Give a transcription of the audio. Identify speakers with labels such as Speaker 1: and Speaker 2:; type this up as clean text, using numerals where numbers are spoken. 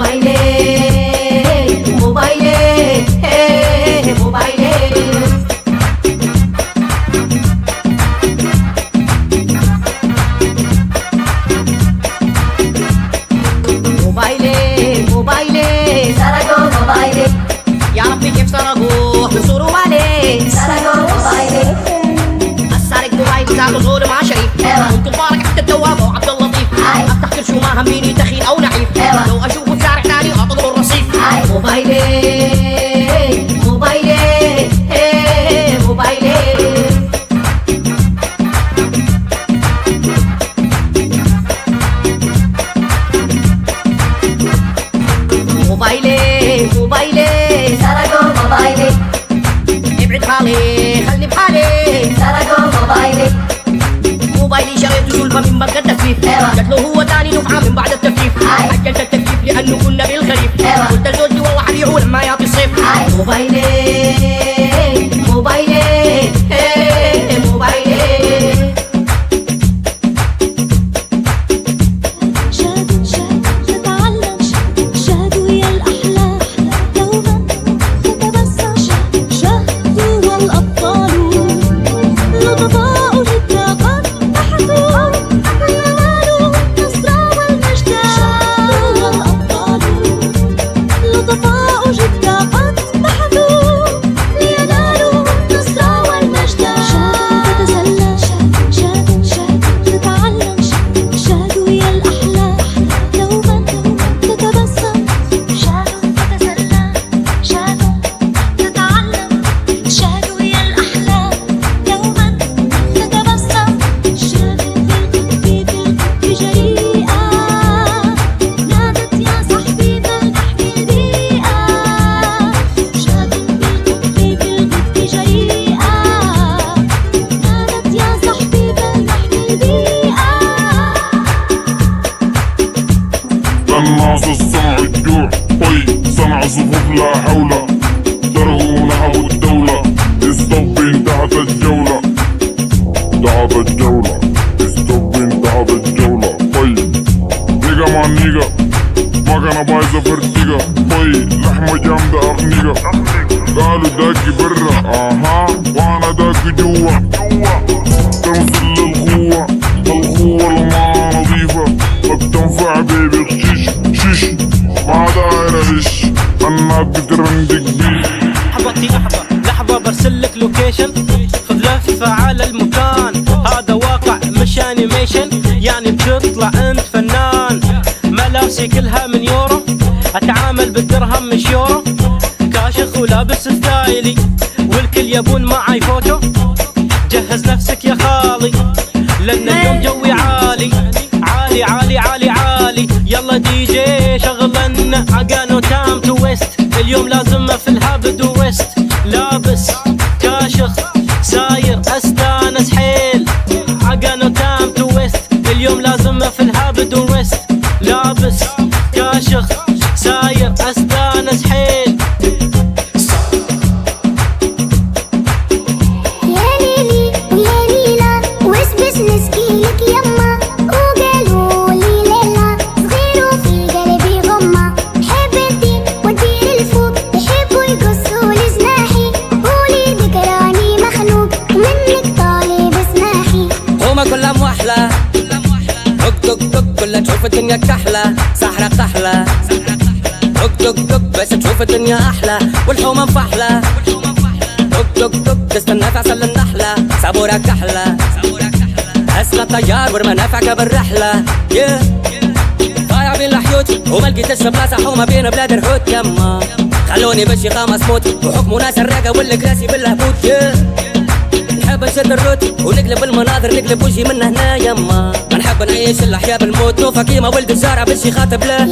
Speaker 1: موبايلي موبايلي موبايلي موبايلي موبايلي سرقوا موبايلي يا ربي كيف سرقوه بصوروا عليه سرقوا موبايلي السارق موبايل بتاعته ظلم عشري كنت مبارك عبد التواب وعبد اللطيف افتح كل شو ما هميني دخيل او نعيف لو اشوفه في شارع ثاني اعتبره الرصيف موبايلي موبايلي موبايلي موبايلي موبايلي سرقوا موبايلي ابعد حالي خلي بحالي سرقوا موبايلي موبايلي شريته سلفة من بنك التسليف جات له هو تاني دفعة من بعد التكليف عجلت التكليف لأنه كنا بالخريف قلت لزوجي والله حبيعه لما يعطي الصيف موبايلي موبايلي موبايلي
Speaker 2: الناس الصنع الجوع صنع صفوف لا حول سرقوا نهبوا الدولة استوب انتهت الجولة انتهت الجولة استوب انتهت الجولة نيجا مع نيجا مكنة بايظة فرتيجا لحمة جامدة أغنيجا قالوا داكي برا وانا داكي جوا تنزل للقوة القوة الماء نظيفة بتنفع بيبي شيش ما دايرة ليش انا بترندك بيه
Speaker 3: لحظتي لحظة برسلك لوكيشن خذ لفة على المكان هذا واقع مش انيميشن يعني بتطلع انت فنان ملابسي كلها من يورو اتعامل بالدرهم مش يورو كاشخ ولابس ستايلي والكل يبون معاي فوتو جهز نفسك يا خالي لان اليوم جوي عالي عالي عالي عالي عالي يلا دي جي شغلنا عقانو تام تو ويست اليوم لازم في الهابد ويست لابس كاشخ ساير استانس حيل عقانو تام تو ويست اليوم لازم في الهابد ويست لابس كاشخ ساير استانس حيل
Speaker 4: كلها موحلة كلها تشوف الدنيا كحلة سحرة قحلة دق بس تشوف الدنيا أحلى والحومة مفحلة دق تستنى في عسل النحلة صابورة كحلة أسمى طيار ورمنافعك بالرحلة ضايع بين الحيوت وما لقيتش بلاصة حومة بين بلاد الحوت يما خلوني بشي خامس موت وحكموا ناس الراقة والكراسي بالهبوط نحب نشد الروت ونقلب المناظر نقلب وجهي من هنا يما ما نحب نعيش الأحياء بالموت نوفا كيما ولد الزارع بشي خاطب له